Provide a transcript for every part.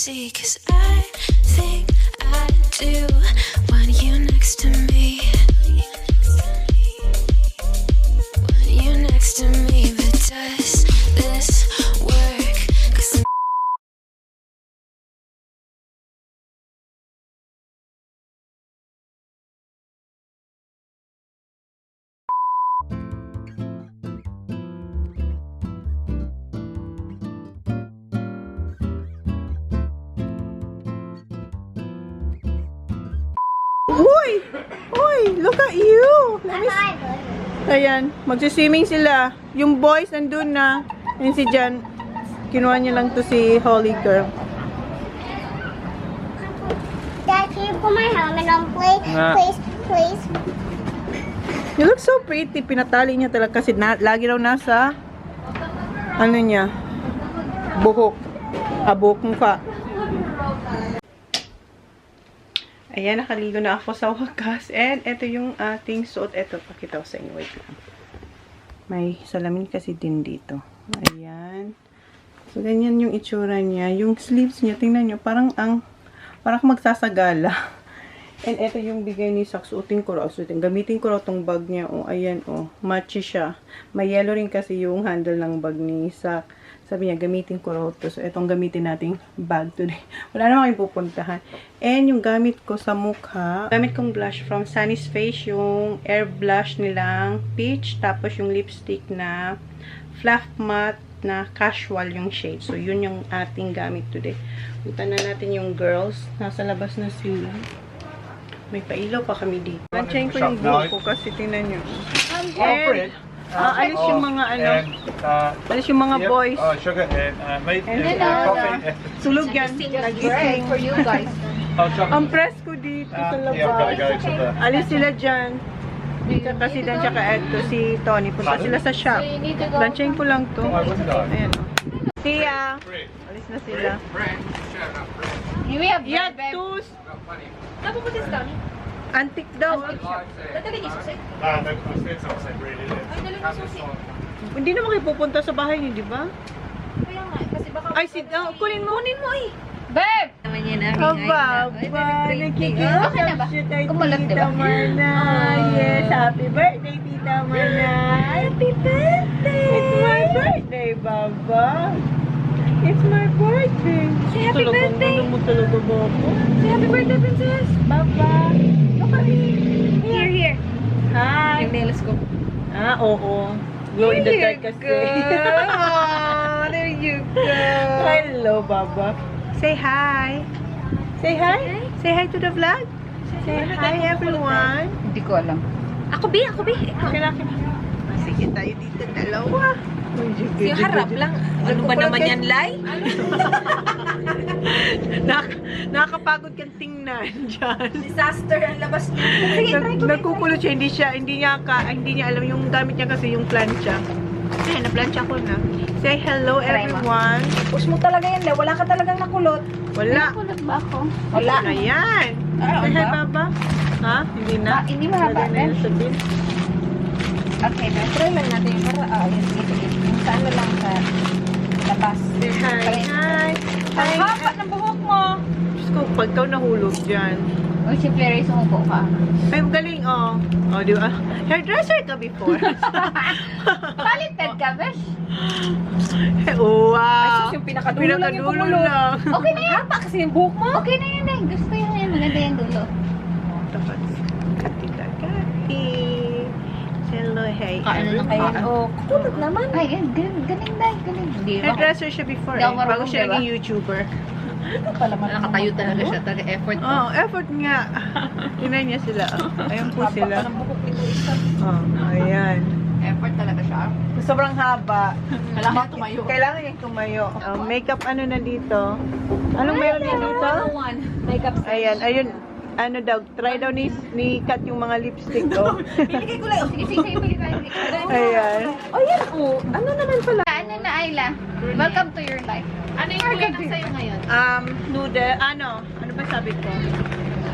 see, 'cause I think I do want you next to me. Want you next to me, but does this work? 'Cause Uy! Uy! Look at you! Let me see. Ayan, magsiswimming sila. Yung boys nandun na. Ayan si Jan. Kinuha niya lang to si Holy Girl. Dad, can you put my helmet on, please? Please. You look so pretty. Pinatali niya talaga kasi lagi raw nasa ano niya? Buhok. Buhok mukha. Ayan, nakaligo na ako sa wakas. And ito yung ating suot. Ito, pakita ko sa inyo. Wait lang. May salamin kasi din dito. Ayan. So, ganyan yung itsura niya. Yung sleeves niya, tingnan nyo, parang magsasagala. And ito yung bigay ni Sak. Suotin ko raw. Gamitin ko raw tong bag niya. Oh, ayan, oh. Matchy siya. May yellow rin kasi yung handle ng bag ni Sak. Sabi niya, gamitin ko raw to. So, itong gamitin nating bag today. Wala naman kayong pupuntahan. And yung gamit ko sa mukha, gamit kong blush from Sunny's Face, yung air blush nilang peach. Tapos yung lipstick na fluff matte na casual yung shade. So, yun yung ating gamit today. Punta na natin yung girls. Nasa labas na sila. May pailaw pa kami dito. Lansyahin ko yung buhok ko kasi tingnan nyo. And, alis yung mga ano, alis yung mga boys. Sugar and made coffee. Sulog yan. Nagising. For you guys. Ang press ko dito sa labas. Alis sila dyan. Kasi dan tsaka eto si Tony. Punta sila sa shop. Lansyahin ko lang to. Ayan o. Tia. Alis na sila. We have Yeah, bread, babe. tus. Saan po this Tony? Antik daw. Dadali niyo susi? Ah, it's outside really. Ay, dali niyo susi. Hindi naman kayo pupunta sa bahay niyo, di ba? Kaya nga, kasi baka... Ay, kunin mo. Kunin mo eh. Babe! Naman yan na. Aba, nakikita Okay na ba? siya kay Kumulat, Tita diba? Mana. Yes, happy birthday, Tita Mana. Happy birthday. It's my birthday, Baba. It's my birthday. Say happy birthday. Ano mo talaga, Baba? Say happy birthday, princess! Baba. Look at me. Here. Hi. Yung nails ko. Oo. Glow in the dark kasi. Oh, there you go. Hello, Baba. Say hi. Say hi. Say hi to the vlog. Say hi, everyone. Hindi ko alam. Ako, Bi. Ikaw. Akin. Sige tayo dito, dalawa. Yung harap lang. Ano ba naman yan, Lai? Nakakapagod kang tingnan dyan. Disaster ang labas niya. Nagkukulot siya, hindi niya alam yung gamit niya kasi yung plancha. Ay, na-plancha ko na. Say hello, Try mo. everyone. Push mo talaga yan, Le. Wala ka talagang nakulot. Wala. Nakulot ba ako? Wala. Ayan. Say hi, Baba. Ha? Hindi na? Hindi mahaba, Lagay na yan sa bin. Okay, na. Try lang natin yung para, yung sa ano lang sa labas. Say hi. Hi. Ang haba ng buhok mo. Diyos ko, pag ikaw nahulog dyan. O, si Clary, sumuko ka. Ay, galing, oh. Oh, di ba? Hairdresser ka before. Talented ka, besh. Oh, wow. Ay, sus, yung pinakadulo lang yung Pinakadulo kumulot. lang. Okay na yan. Haba kasi yung buhok mo. Okay na yan, eh. Gusto ko yan. Maganda yung dulo. Tapat. Kati. Hello, hey. Kaano na kayo? Oh, kulot naman. Ay, galing dahil. Galing. Hindi ba? Hairdresser siya before, Hindi ako eh. Bago marunong, siya diba? naging YouTuber. Nakatayo talaga siya. Talaga effort ko. Oh, effort nga. Tingnan niya sila. Ayan po sila. Oh, ayan. Effort talaga siya. Sobrang haba. Kailangan tumayo. Kailangan niyang tumayo. Makeup ano na dito? Anong meron niya dito? Makeup. Ayun. Ano daw, try daw ni Kat yung mga lipstick, oh. Bibigay ko lang. Sige, bili tayo. Ayan. Oh, yan. Oh, ano naman pala? Ano na, Ayla? Welcome to your life. Ano yung kulang sa'yo ngayon? Noodle, ano ba sabi ko?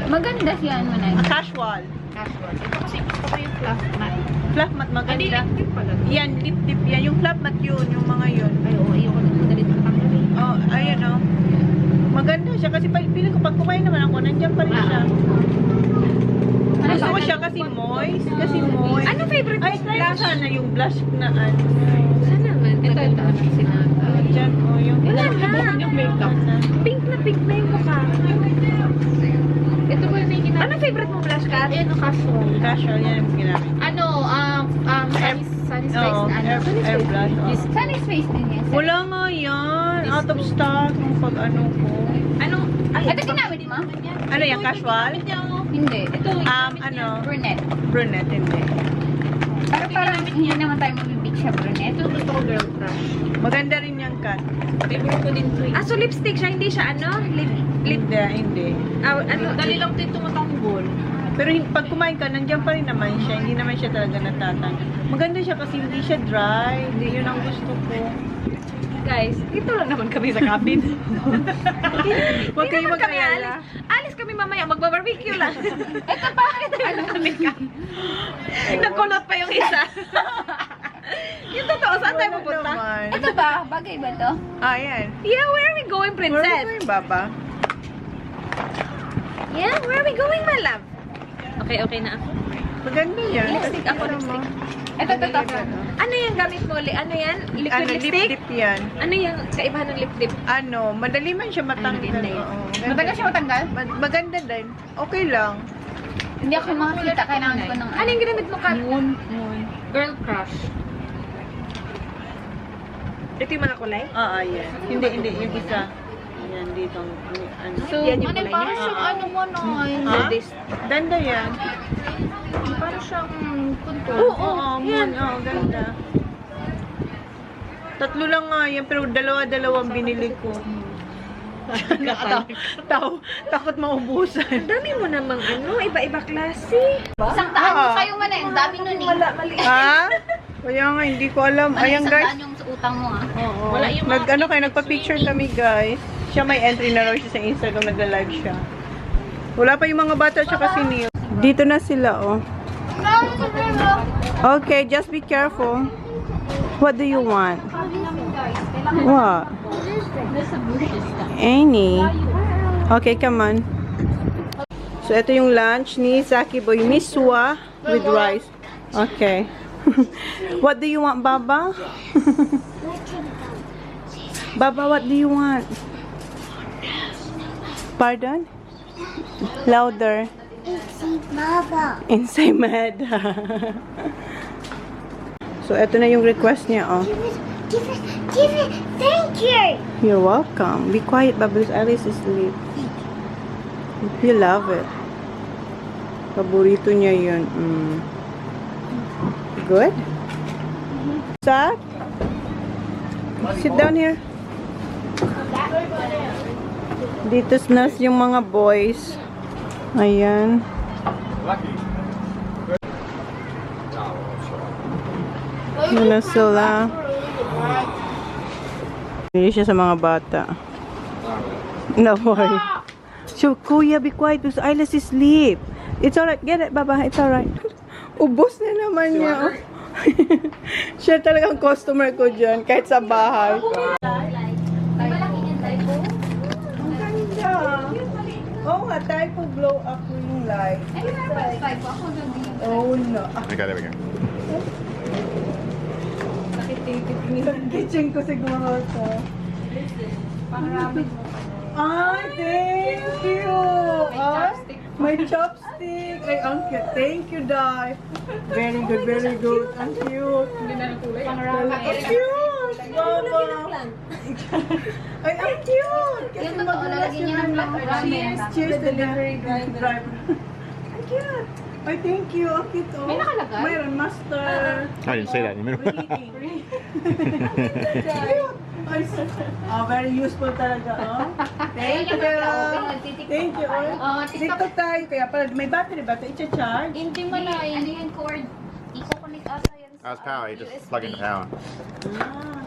Maganda siya, ano na. Casual. Casual. Ito kasi gusto ko yung fluff matte. Fluff matte, Hindi, maganda. lip tip pala. Yan, lip tip yan. Yung fluff matte yun, yung mga yun. Ay, oo. Ayoko nang madali na tanggalin. Oh, ayun, oh. Maganda maganda siya kasi feeling ko pag kumain naman ako, nandiyan pa rin siya. Gusto ko siya kasi moist. Ano favorite Ay, try mo sana yung blush na ano. Saan naman? Ito. Diyan, yung Wala na. Yung makeup. Pink na yung mukha. Ito ba yung may ginagawa? Ano favorite mo blush, Kat? Ano, casual. casual, yan yung ginamit. Ano, Sunny's face Oo, na ano? air blush. oo. Sunny's face din yan. Wala nga yan. Out of stock ng pag ano ko. Ano? Ito ginamit mo? Ano yan, casual? Hindi. Ito Ano? brunette. Brunette, hindi. Pero parang hindi naman tayo mabibig siya brunette. Ito gusto ko girl crush. Maganda rin yung cut. Favorite ko din to. Ah, so lipstick siya, hindi siya ano? Hindi. Dali lang din tumatanggol. Pero pag kumain ka, nandiyan pa rin naman siya. Hindi naman siya talaga natatanggal. Maganda siya kasi hindi siya dry. Hindi yun ang gusto ko. Guys, ito lang naman kami sa cabin. Huwag kayo naman kami mag-alala. alis kami mamaya, magba-barbecue lang. Ito pa, ano kami ka? Nagkulot pa yung isa. Yung totoo, saan tayo pupunta? Naman. Ito ba? Bagay ba to? Ah, yan. Yeah, where are we going, Where princess? are you, Baba? Yeah, where are we going, my love? Okay na ako. Maganda yan. Lipstick ako, lipstick. Ito. Ano yung gamit mo? Ano yan? Liquid Ano, lipstick? lip yan. Ano yung kaibahan ng lip dip? Ano, madali man siya matanggal. Maganda yun. Oo, Matagal siya matanggal? Maganda din. Okay lang. Hindi ako makakita. Kailangan ko ng... Ano yung ginamit mo, Kat? Moon. Girl crush. Ito yung mga kulay? Yan. Hindi. Yung isa. Yan, dito. Ano. So, Yan yung ano, kulay parang niya? siyang ano mo, no? Ha? Ganda yan. Parang siyang contour. Oo, ganda. Tatlo lang nga yan, pero dalawa-dalawang binili ko. Takot maubusan. Dami mo namang ano, iba-iba klase. Isang daan mo sa'yo man eh. Ang dami nun eh. Ha? Kaya nga, hindi ko alam. Ayan Isang guys. daan yung sa utang mo ah. Oo. Wala yung mga Nagpa-picture kami guys. Siya may entry na raw siya sa Instagram, nagla-live siya. Wala pa yung mga bata tsaka si Neil. Dito na sila, oh. Okay, just be careful. What do you want? What? Any? Okay, come on. So, ito yung lunch ni Saki Boy. Miswa with rice. Okay. What do you want, Baba? Baba, what do you want? Pardon? Louder. Baba. Ensaymada. So, ito na yung request niya, oh. Give it. Thank you. You're welcome. Be quiet, Baba, because Alice is asleep. You love it. Paborito niya yun. Good? Zach? Sit down here. Dito na yung mga boys. Ayan. Yun na sila. Hindi siya sa mga bata. No worry. So, Kuya, be quiet because Isla's asleep. It's alright. Get it, Baba. It's alright. Ubos na naman niya. Oh. Siya talagang customer ko dyan, kahit sa bahay. Oo nga, typo glow up yung light. Oh no. Okay, there we go. Kitchen ko siguro ito. Ay, thank you! May chopstick! Ay, ang cute. Thank you, Dai. Very good, very good. Ang cute. Ang cute! Mama! Ay, ang cute! Kasi madulas yun ng cheers, delivery driver. Ang cute! Ay, thank you. Ang cute, oh. May nakalagay? Mayroon, master. I didn't say that in the middle. Ay, oh, very useful talaga, oh. Thank you. Thank you. Oh. TikTok tayo. Kaya pala, may battery ba ito? I-charge? Hindi mo na. Hindi yung cord. Iko-connect ata yan. That's power. You just plug in the power. Ah.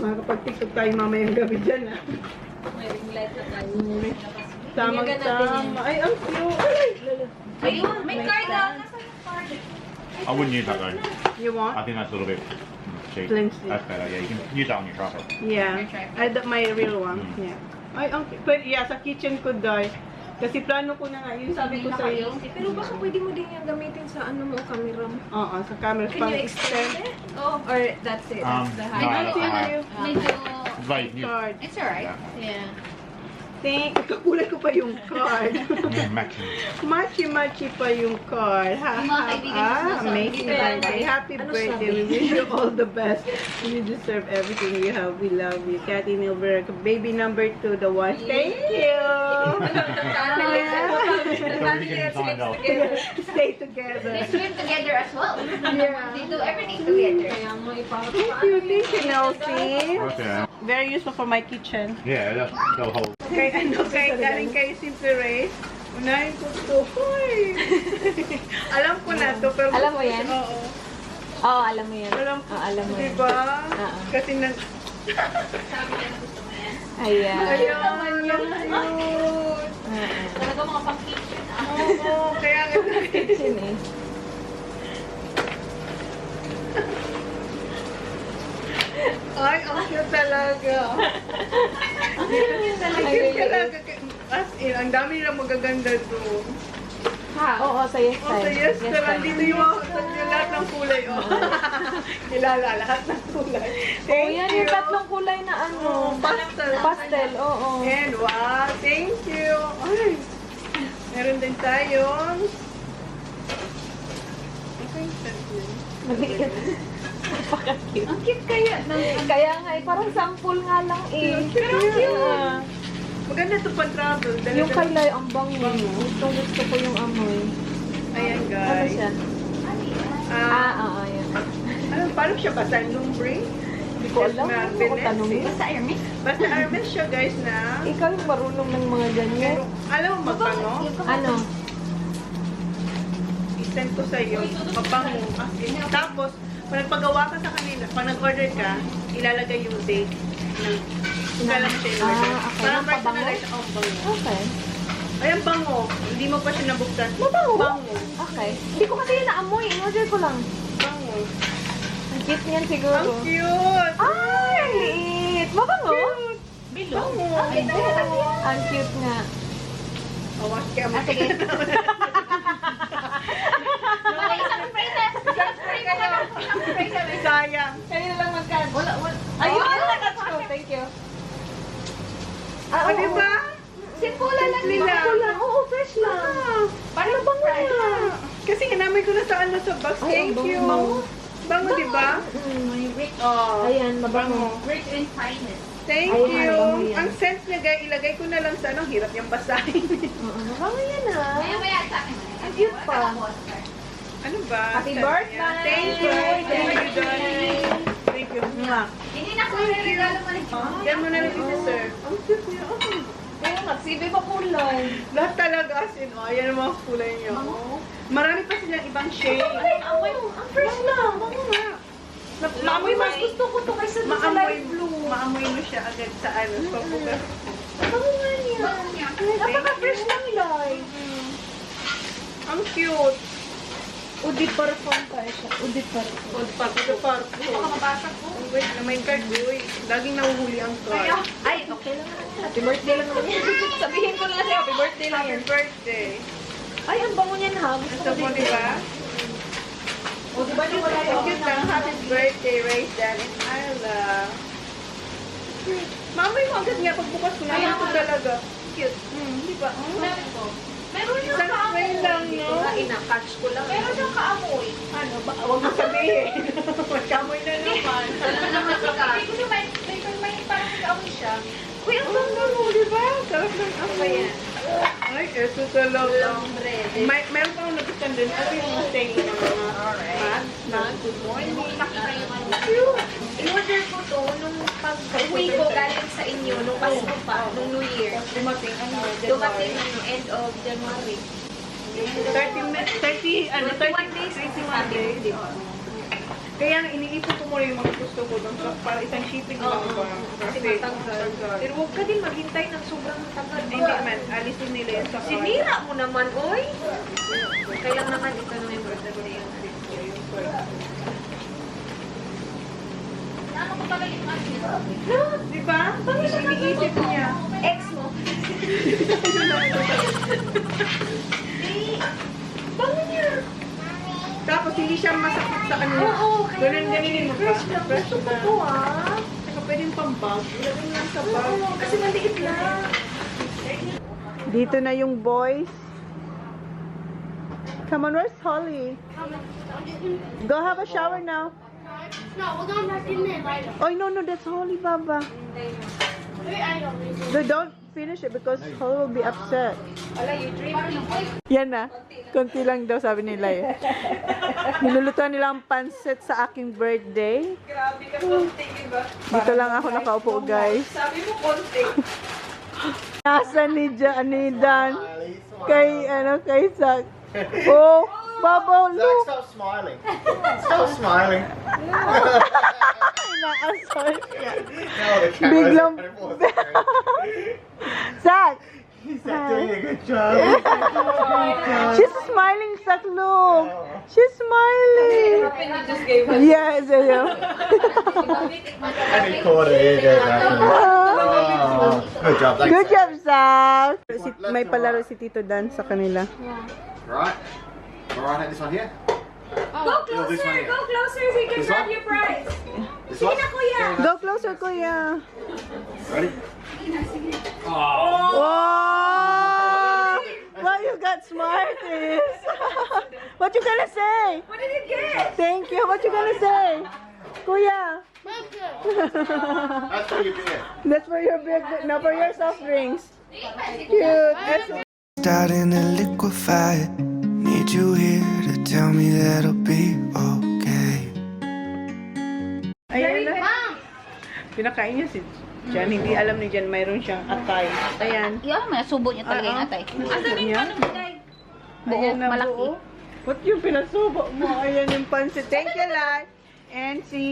Makakapag-TikTok tayo mamayang gabi dyan, ah. May ring light na tayo. Tama-tama. Ay, ang cute. Ayun, may card ah. I wouldn't use that though. You I want? think that's a little bit cheap. Flimsy. That's better. Yeah, you can use that on your tripod. Yeah. My real one. Yeah. Ay, pero yeah, sa kitchen ko, Day. Kasi plano ko na nga, yun sabi ko sa iyo. Pero baka pwede mo din yung gamitin sa ano mo, camera mo. Oo, sa camera. Can you extend it? Oh, or that's it? That's the No, height? I Medyo... Like, you, Card. It's alright. Yeah. Thank, kakulay ko pa yung card. matching. Machi-machi pa yung card. Ha, Yung mga ha, kaibigan ko sinasabi, amazing kaya birthday. nga, Happy ano birthday. sabi? We wish you all the best. You deserve everything you have. We love you. Cathy Milberg, baby number 2, the one. Thank you. Everything getting signed off. Stay together. They swim together as well. Yeah. They do everything together. Kaya mo ipapakaano. Thank you, Nelsie. Okay. Very useful for my kitchen. Yeah, that's the whole. Kay galing kay Simple Race. Unahin ko to. Hoy! Alam ko na to, pero... Alam mo yan? Oo. Oo, alam mo yan. Alam, Alam mo yan. diba? Oo. Kasi Ayan. Ayun, yung cute. Talaga mga pang-kitchen. Oo, kaya nga. Kitchen eh. Ay, ang cute talaga. Ang cute talaga. As in, ang dami nilang magaganda doon. Ha? Oo, sa yes Oh, sa yes, pero dito yung lahat ng kulay. Oh. Kilala lahat ng kulay. Oh, Thank yan you. yung tatlong kulay na ano. Pastel. Pastel, oo. And wow, thank you. Ay, meron din tayong... Maliit. Napaka-cute. Ang cute kaya. Kaya nga eh, parang sample nga lang eh. Pero cute. Maganda ito pang travel. Yung kailay, ang bango. Gusto ko yung amoy. Ayan, Ano guys. siya? Ah, Oo, yan. ano, paano siya ba? Lumbre? Hindi ko alam. Hindi ko tanongin. Basta Hermes. Basta Hermes siya, guys, na. Ikaw yung marunong ng mga ganyan. Pero, alam mo, mabango? Ano? I-send ko sa'yo. Mabango. As in, tapos, pag nagpagawa ka sa kanila, pag nag-order ka, ilalagay yung date ng kung kailan mo siya i-order. Okay. Parang Ng pabango? personalize siya. Oh, bango. Okay. Ay, ang bango. Hindi mo pa siya nabuksan. Mabango? Bango. Okay. Hindi ko kasi yun naamoy. In-order ko lang. Bango. Ang cute niyan siguro. Ang cute! Ay, ang liit. Mabango? Bango. Ang cute nga. Oh, wash ka mo. Sige. Wala isang princess. Isang princess. Sayang. Kayo lang mag-catch. Wala. Ayun, na-catch ko. Thank you. O, di ba? Simple lang Nila. Simple lang. Oo, fresh lang. Parang Bango na. Kasi hinamay ko na sa ano sa box. Ay, Thank ang you. bango. Bango, di ba? may rich. Oh. Ayan, mabango. Rich in fineness. Thank Ay, you. bango yan. Ang scent niya, guys, ilagay ko na lang sa ano, hirap niyang basahin. Oo, mabango yan ah. Maya sa akin. Ang cute pa. Ano ba? Happy Scent birthday! niya. Thank you. Thank you, darling. Thank you. Mwah. Hindi na ko regalo mo rin. Yan mo na rin isi-serve. Ang cute niya. Oh. Oo, nagsibi pa kulay. Lahat talaga as in, oh, ayan ang mga kulay niya. Oh. Marami pa silang ibang shade. Ang fresh lang. Bango nga. Maamoy, mas gusto ko to kaysa dun sa light blue. Maamoy mo siya agad sa ano, sa bukas. Mabango nga niya. Napaka-fresh lang, Loy. Ang cute. Udit parfum tayo siya. Udit parfum. Ito parko. Baka mabasa ko. Wait, na may card, uy. Laging nahuhuli ang card. Ay, okay lang naman. Happy birthday lang naman yan. Sabihin ko na sa'yo, happy birthday lang Happy yan. birthday. Ay, ang bango niyan ha. Gusto Ito ko po, din. di ba? O, di ba yung wala Ang cute lang. Happy birthday, Ray, Dan, and Isla. Mamay mo agad nga pagbukas ko na. Ito talaga. Cute. Di ba? Meron yung Isang spray lang, no? Ina-catch ko lang. Meron yung kaamoy. Ano ba? Huwag mo sabihin. Magkamoy na naman. Ano naman siya? Hindi ko may parang kaamoy siya. Uy, ang ganda mo, di ba? Sarap ng amoy. Ay, ito talaga. Meron pa akong nagustuhan din. Ano yung masay ng mga mags? Good morning. Nakita yung ano. Cute. In-order ko to nung pag-uwi ko galing sa inyo, nung Pasko pa, nung New Year. Dumating, ano, Dumating ano, end of January. 30 minutes, 30, ano, 21 days. 31 days. Kaya iniipon ko muna yung mga gusto ko doon para isang shipping lang ba? Kasi matanggal. Pero huwag ka din maghintay ng sobrang tagal. Hindi man, alisin nila yan sa card. Sinira mo naman, oy! Kaya naman ito na yung birthday ko na yun. Ano ko pala yung ano? Di ba? Iniisip niya. Ex Tapos hindi siya masakit sa kanila. Ganun-ganinin mo pa. Fresh na. Saka pwedeng pang-bag. Ilagay lang sa bag. Kasi maliit lang. Dito na yung boys. Come on, where's Holly? Go have a shower now. No, we're going back in there later. Oh, no, that's Holly, Baba. No, don't finish it because Holly will be upset. Yan na. Konti lang daw, sabi nila eh. Nilulutuan nila ang pansit sa aking birthday. Grabe ka, konti, diba? Dito lang ako nakaupo, guys. Sabi mo konti. Nasa ni Dan. Kay Zach. Oh, Baba, Zach, look. stop smiling. Stop smiling. Inaasar siya. No, the camera's Biglang- on for a second. Zach! Is that doing a good job? She's smiling, Zach, look. She's smiling. You just gave us. Yes, yeah. Any quarter here, there, actually. Oh, good job. Thanks. Good job, Zach. May palaro si Tito Dan sa kanila. Right. All right, this one here. Go this one closer, here. go closer so you can This grab one? your prize. This one. Go closer, Kuya. Ready? Wow! Well, you got Smarties. What you gonna say? What did you get? Thank you. What you gonna say? Kuya. That's for your beer. That's for your big, no, for your soft drinks. Cute. Starting to liquefy. Need you here to tell me that I'll be okay. Ayan na. Pinakain niya si Jan. Hindi alam ni Jan mayroon siyang atay. Ayan. Yan, subo niya talaga yung atay. Asan yung Yan. ano mo, Day? Buo, Ayan na, malaki. buo. What yung pinasubo mo? Ayan yung pansit. Thank you, Lai. And si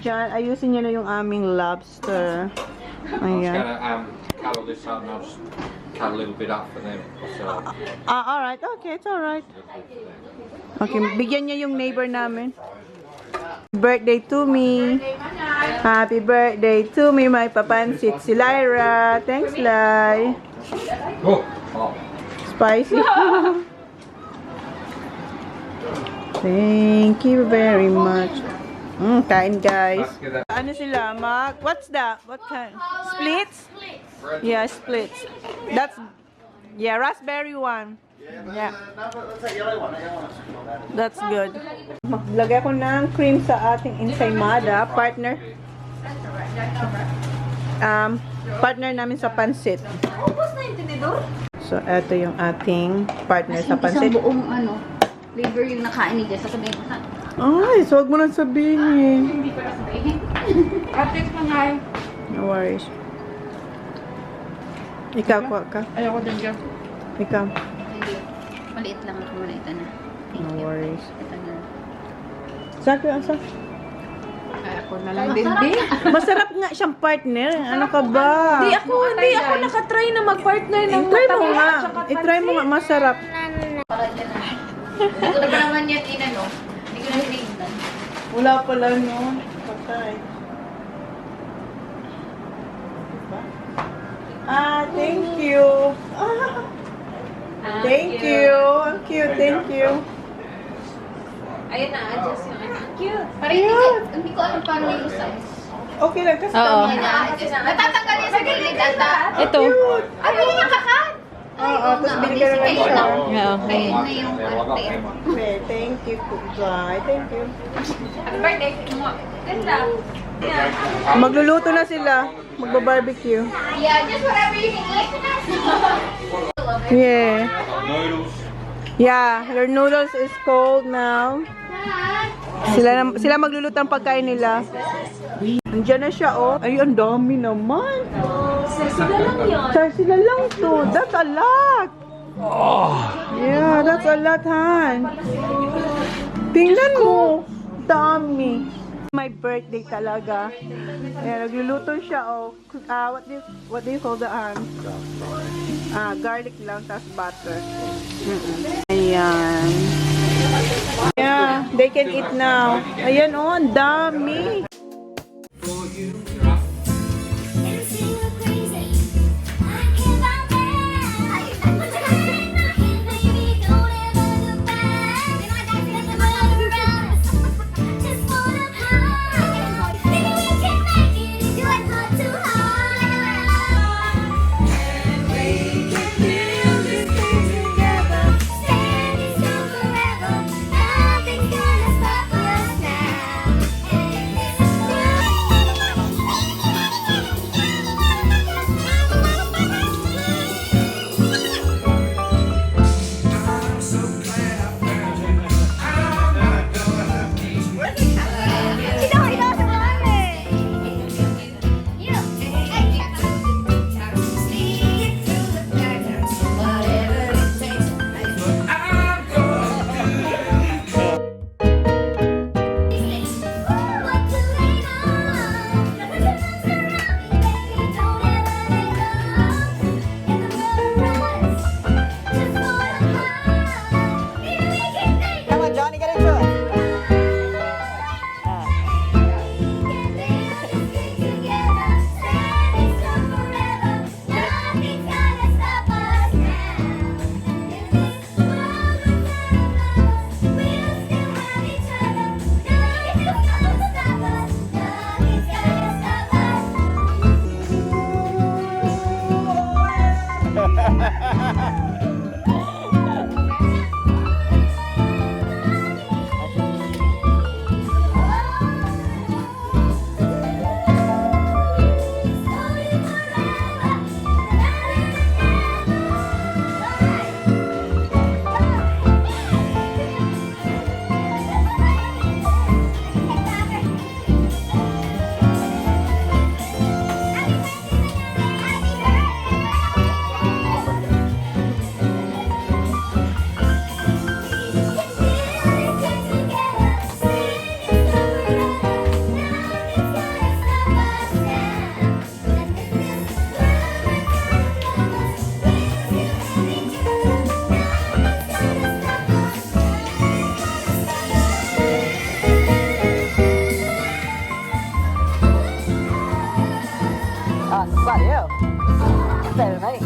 Jan, ayusin niya na yung aming lobster. I'm just Ayan. gonna cuddle this up and I'll just cut a little bit up for them. So, Alright. Okay, it's alright. Okay, bigyan niya yung neighbor namin. Birthday to me. Happy birthday to me, may papansit si Lyra. Thanks, Lai. oh, oh. Spicy. Thank you very much. Kain, guys. Let's get that. Ano sila, Mag? What's that? What kind? Splits? Yeah, splits. That's, yeah, raspberry one. Yeah. No, but let's take yellow one. That yellow one's That's good. Maglagay ko ng cream sa ating ensaymada. Partner. Partner namin sa pansit. Ubus na yung tinidor? So, eto yung ating partner sa Isang pansit. buong liver yung nakain ni Jess. Sasabihin ko sa Ay, so huwag mo nang sabihin. hindi ko na sabihin. Update pa nga. No worries. Ikaw, kuha ka. Ayoko din dyan. Ikaw. Hindi. Maliit lang ako. Maliit na. Thank No you. worries. Ito na. Saan asa? Ay, ako na lang din, Day. Masarap nga siyang partner. Ano ka ba? Hindi ako nakatry na mag-partner ng I-try mo matamis nga. at saka I-try mo nga. Masarap. Hindi ko na naman yan inano. Hindi ko na hinigdan. Wala pala, no? Patay. Thank you. Thank you. Ang cute. Thank you. Ayun na, adjust yung ano. Cute. Parang hindi ko alam paano yung size. Okay lang. Kasi Oo. Natatanggal niya sa gilid ata. Ito. Ay, hindi niya kakat. Oo, tapos bili ka naman siya. Yeah, okay. Ayun na yung Yeah, well, I got ate. them. Okay, thank you. Bye. Thank you. Happy birthday. Ganda. Magluluto na sila. Magba-barbecue. Yeah, just whatever you can eat. Yeah. Noodles. Yeah, your noodles is cold now. Sila magluluto ang pagkain nila. Andiyan na siya, oh. Ay, ang dami naman. Sila lang yun. Sila lang to. That's a lot. Yeah, that's a lot, Han. Tingnan mo. Dami. My birthday talaga. Ayan, nagluluto siya, oh. What do you call the garlic lang, tas butter. Ayan. Yeah, they can eat now. Ayan, oh, ang dami. Bloody hell. Better than me.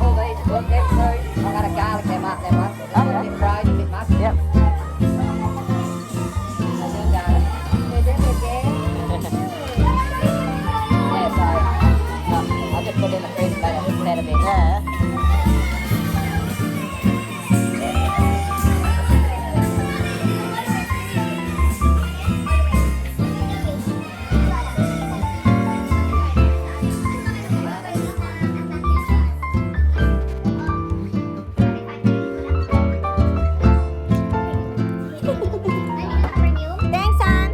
All these, look, they're fruit. I'm going to garlic them up, them ones. Oh, yeah. They're fried a bit much. Yep. I do garlic. Yeah, so, I'll just put it in the freezer later. Just let it be. Yeah. Thanks, son.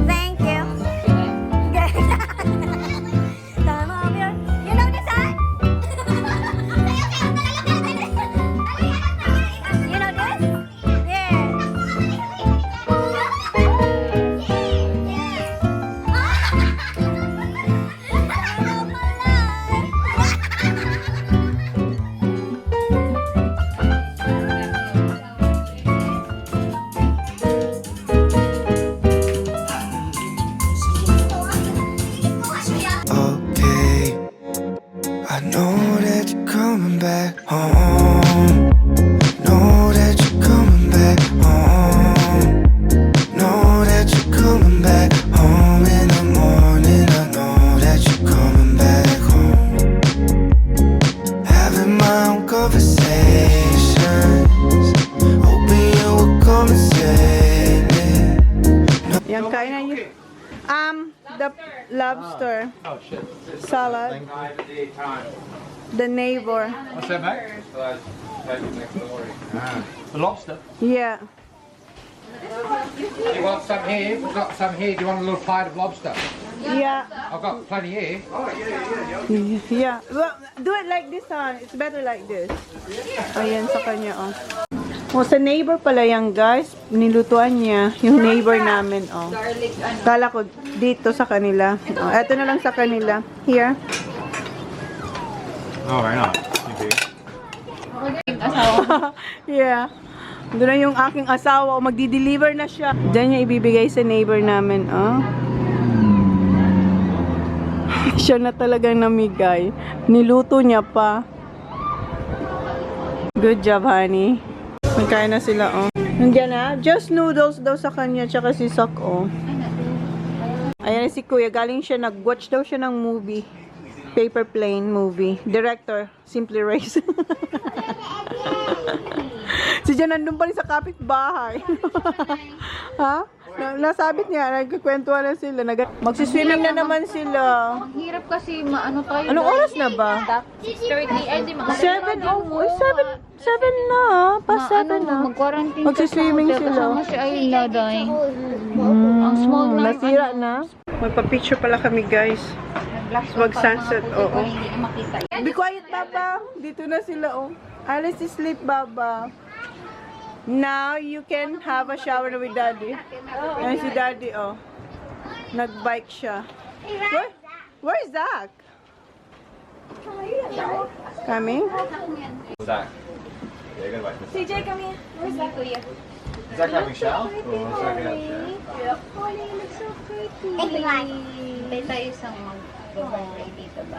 Thank you. Time of year. You know this, son? You know this? Okay, I know that you're coming back home. Know that you're coming back home. Know that you're coming back home in the morning. I know that you're coming back home. Having my own conversations, hoping you will come and save me. Yan, kain na yun. The lobster Oh shit. salad, the neighbor. What's that, mate? The lobster. Yeah. You want some here? We've got some here. Do you want a little plate of lobster? Yeah. I've got plenty here. Yeah. Well, do it like this, son. It's better like this. Ayan sa kanya, oh. Oh, sa neighbor pala yan, guys. Nilutuan niya yung neighbor namin, oh. Kala ko dito sa kanila. Oh, eto na lang sa kanila. Here. Oh, very nice. Yeah. Doon na yung aking asawa. Oh, magdi-deliver na siya. Diyan niya ibibigay sa neighbor namin, oh. Siya na talagang namigay. Niluto niya pa. Good job, honey. Magkain na sila, oh. Nandiyan na. Just noodles daw sa kanya, tsaka si Sak, oh. Ayan si Kuya. Galing siya, nag-watch daw siya ng movie. Paper Plane movie. Director, Simply Race. Si Jan nandun pa rin sa kapitbahay. Ha? Nasabit niya, nagkikwentuhan na sila. Magsiswimming na naman sila. Ang hirap kasi maano tayo. Anong oras na ba? 6:30. Ay, di mga 7 na. Pas 7 na. Mag-quarantine Magsiswimming ka sa hotel, sila. kasama si Ayla, day. Ang small na. Nasira na. Magpa-picture pala kami, guys. Mag-sunset, oo. Hindi ka makita. Be quiet, Baba. Dito na sila, oh. Alice is sleep, Baba. Now, you can have a shower with Daddy. Ayan si Daddy, oh. Nag-bike siya. Where's Zach? Coming? Zach. Yeah, go back. CJ, come here. Where's that, Kuya? Is Zach having a shower? Or is Zach out there? May tayo isang mag-birthday dito ba?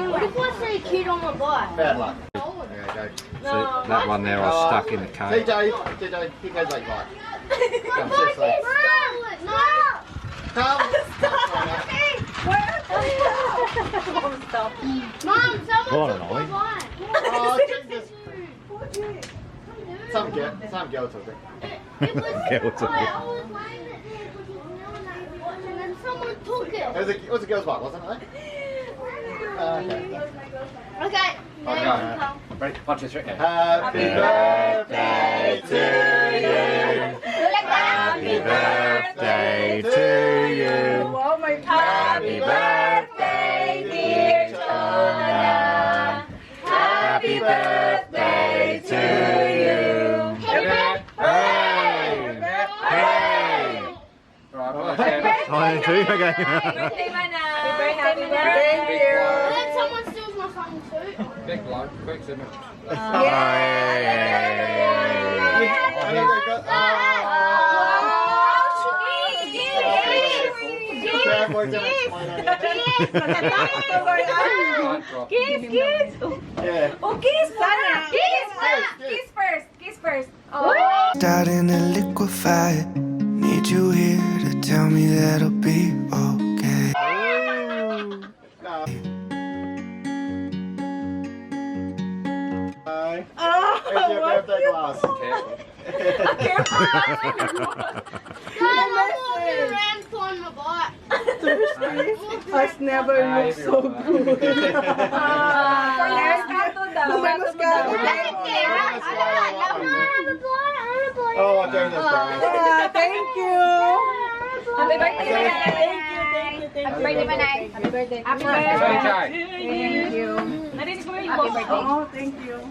What if I say kid on my bike? Bad luck. Okay, go. So that one there, I was stuck in the cave. TJ, he goes like bike. Come, seriously. No! Come. Mom, someone Hold on, Ollie. Oh, Jesus. Some girl took it. Girl took it. I was lying at the airport and then someone took it. It was a girl's bike, wasn't it? Okay. Okay. Okay. Ready? 1, 2, 3. Happy birthday to you. Happy birthday to you. Oh my God. Happy birthday, dear Jonah. Happy birthday to you. Hooray! Hooray! Right, Oh, two? Okay. Birthday, Manang. Happy Thank you. Then someone steals my phone too. big bloke, quick, isn't it? Careful, Kiss, kiss. Yeah. Oh, kiss sana. Kiss first. Kiss first. Kiss first. Oh. Starting to liquefy. Need you here to tell me that I'll be okay. Hi. Oh, Here's your birthday glass. has never looked so good. May Moscato daw. Oh, I'm doing this, guys. Thank you. Happy birthday, Manay. Happy birthday, Manay. Happy birthday. Happy birthday. Okay. Thank you. Narinig ko yung Oh, thank you.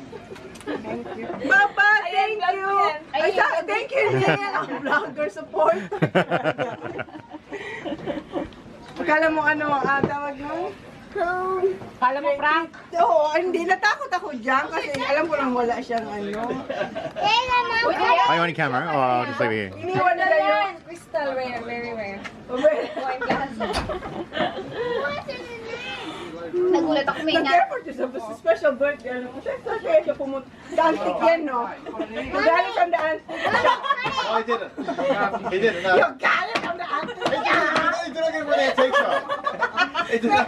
Thank you. Papa, thank you. Ay, thank you. Yan ang vlogger support. Akala mo ano, tawag mo? Kala mo, Frank? Oo, hindi. Natakot ako dyan kasi alam ko lang wala siyang ano. Are you on camera? Or I'll just leave it here. Iniwan nila yun. Crystal rare, very rare. Over- Nagulat ako, may Nag-effort siya sa special birthday. Ano, kasi kaya siya pumunta. Daantik yan, no? Magalit ang daantik. No, he didn't. He didn't. No. Yung galit ang daantik. He didn't get it from the antique shop. He didn't.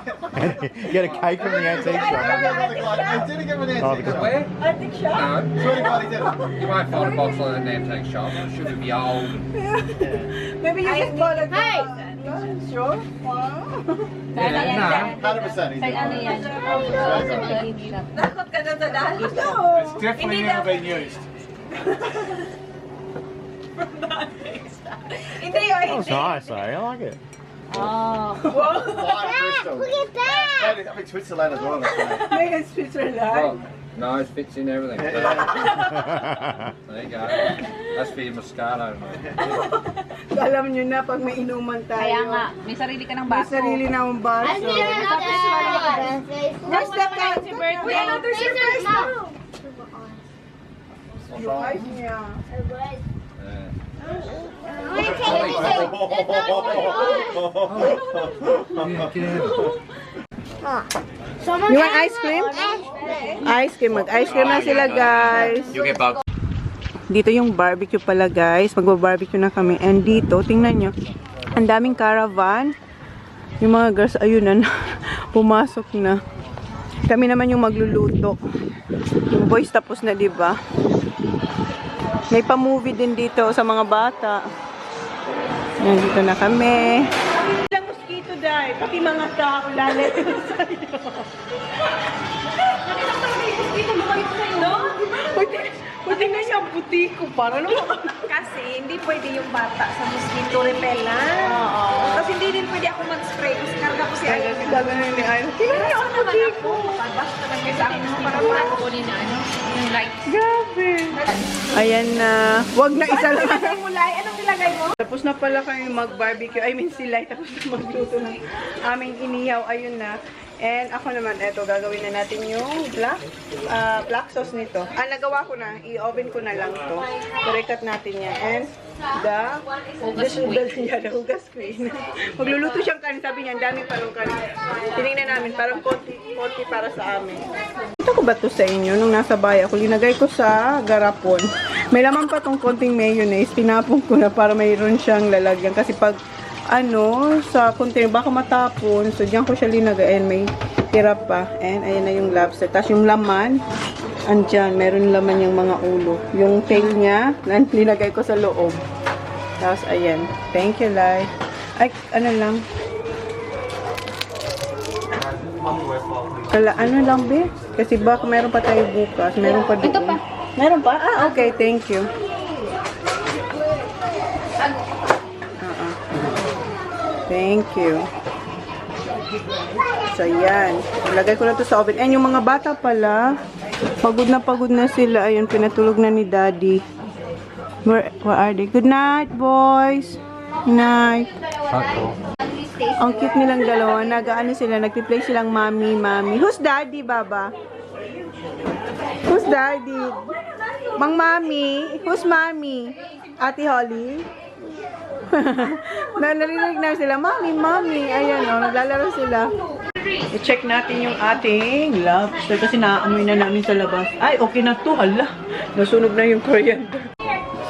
Get a cake from the antique shop. He didn't get it from the Oh, antique because shop. Where? Antik siya. No. Swear to God, he didn't. You won't find a box like that in an antique shop. It should be old. Maybe you just bought a Sure? Wow. 100%. He didn't. Takot ka na sa dahil. It's definitely never been used. Hindi yun. That was nice, though. I like it. White crystal. Look at that. I think Switzerland as well. That's right. Made in Switzerland. Well, nose fits in everything. Yeah. There you go. That's for your Moscato, mate. Alam nyo na pag may inuman tayo. Kaya nga, may sarili ka ng May baso. sarili na akong baso. Where's the fancy birthday? Uy, another surprise na. Yung eyes niya. Yeah. You want ice cream? Ice cream. Mag-ice cream na sila, guys. You'll get bugs. Dito yung barbecue pala, guys. Magba-barbecue na kami. And dito, tingnan nyo. Ang daming caravan. Yung mga girls, ayun na, pumasok na. Kami naman yung magluluto. Yung boys tapos na, diba? May pa-movie din dito sa mga bata. Yan, dito na kami. Ilang mosquito dahil, pati mga tao lalito sa'yo. Dito lumabit sa'yo, no? Pwede na niya ang puti ko. Para naman. Kasi hindi pwede yung bata sa mosquito repellent. Tapos hindi din pwede ako mag-spray kasi karga ko si Ay, Ayon. gagawin ni Ayon. Tingnan niyo ang puti ko. Pagbash ka lang kayo sa akin para kukunin na ano, yung light. Grabe. Ayan na. Wag na isa lang. Nilagay mo, Lai? Anong nilagay mo? Tapos na pala kami mag-barbecue. I mean sila. Tapos na magluto ng aming inihaw. Ayun na. And ako naman, eto, gagawin na natin yung black sauce nito. Nagawa ko na. I-oven ko na lang to. Pero ikat natin yan. And the hugas queen. Magluluto siyang kanin. Sabi niya, ang dami parang kanin. Tinignan namin, parang konti para sa amin. Ito ko ba to sa inyo? Nung nasa bahay ako, linagay ko sa garapon. May laman pa tong konting mayonnaise. Tinapon ko na para mayroon siyang lalagyan. Kasi pag sa container, baka matapon. So, diyan ko siya linagay. And may tira pa. And ayan na yung lobster. Tapos yung laman, andyan. Meron laman yung mga ulo. Yung tail niya, linagay ko sa loob. Tapos, ayan. Thank you, Lai. Ay, ano lang. Ano lang, be? Kasi baka meron pa tayo bukas. Meron pa doon. Ito pa. Meron pa? Okay. Thank you. Thank you. So, yan. Ilagay ko na to sa oven. And yung mga bata pala, pagod na sila. Ayun, pinatulog na ni Daddy. Where are they? Good night, boys. Good night. Ang cute nilang dalawa. Nag-ano sila, nagpi-play silang mommy. Who's Daddy, Baba? Who's Daddy? Mang Mommy? Who's Mommy? Ate Holly? Narinig na sila, Mami, Mami. Ayan, oh, naglalaro sila. I-check natin yung ating lobster kasi naaamoy na namin sa labas. Ay, okay na to. Hala, nasunog na yung coriander.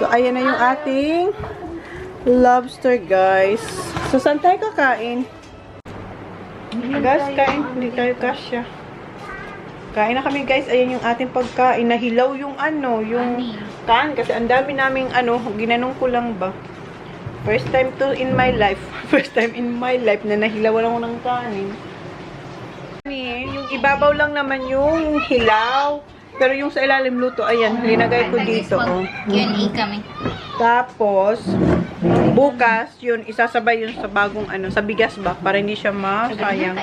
So, ayan na yung ating lobster, guys. So, saan tayo kakain? Guys, kain. Hindi tayo kasya. Kain na kami, guys. Ayan yung ating pagkain. Nahilaw yung ano, yung kan. Kasi ang dami naming ano, ginanong ko lang ba. First time to in my life. First time in my life na nahilawan ako ng kanin. Yung ibabaw lang naman yung hilaw. Pero yung sa ilalim luto, ayan, linagay ko dito. Oh. Q&A kami. Tapos, bukas, yun, isasabay yun sa bagong ano, sa bigas ba? Para hindi siya masayang.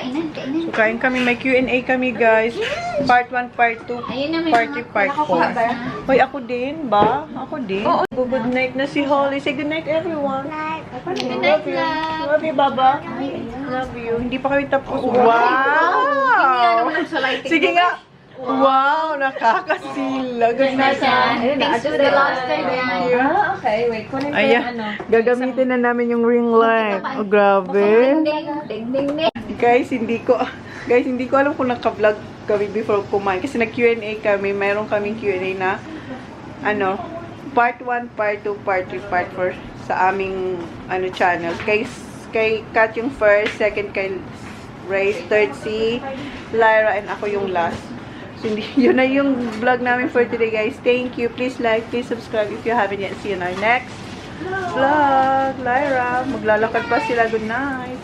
So, kain kami. May Q&A kami, guys. Part 1, Part 2, Part 3, Part 4. Hoy, ako din ba? Ako din. Good night na si Holly. Say good night, everyone. Good night, love. Love you, Baba. Love you. Hindi pa kami tapos. Wow! Sige nga. Wow, nakakasila. Good night. Thanks for the lobster, Dan. Okay, wait. Kunin ko Ayan, gagamitin na namin yung ring light. Oh, grabe. Ding, ding, ding. Guys, hindi ko alam kung naka-vlog kami before kumain. Kasi nag-Q&A kami. Mayroon kaming Q&A na, ano, part 1, part 2, part 3, part 4 sa aming, ano, channel. Kay Kat yung first, second kay Ray, third si Lyra, and ako yung last. So, yun na yung vlog namin for today, guys. Thank you. Please like, please subscribe if you haven't yet. See you in our next vlog. Lyra, maglalakad pa sila. Good night.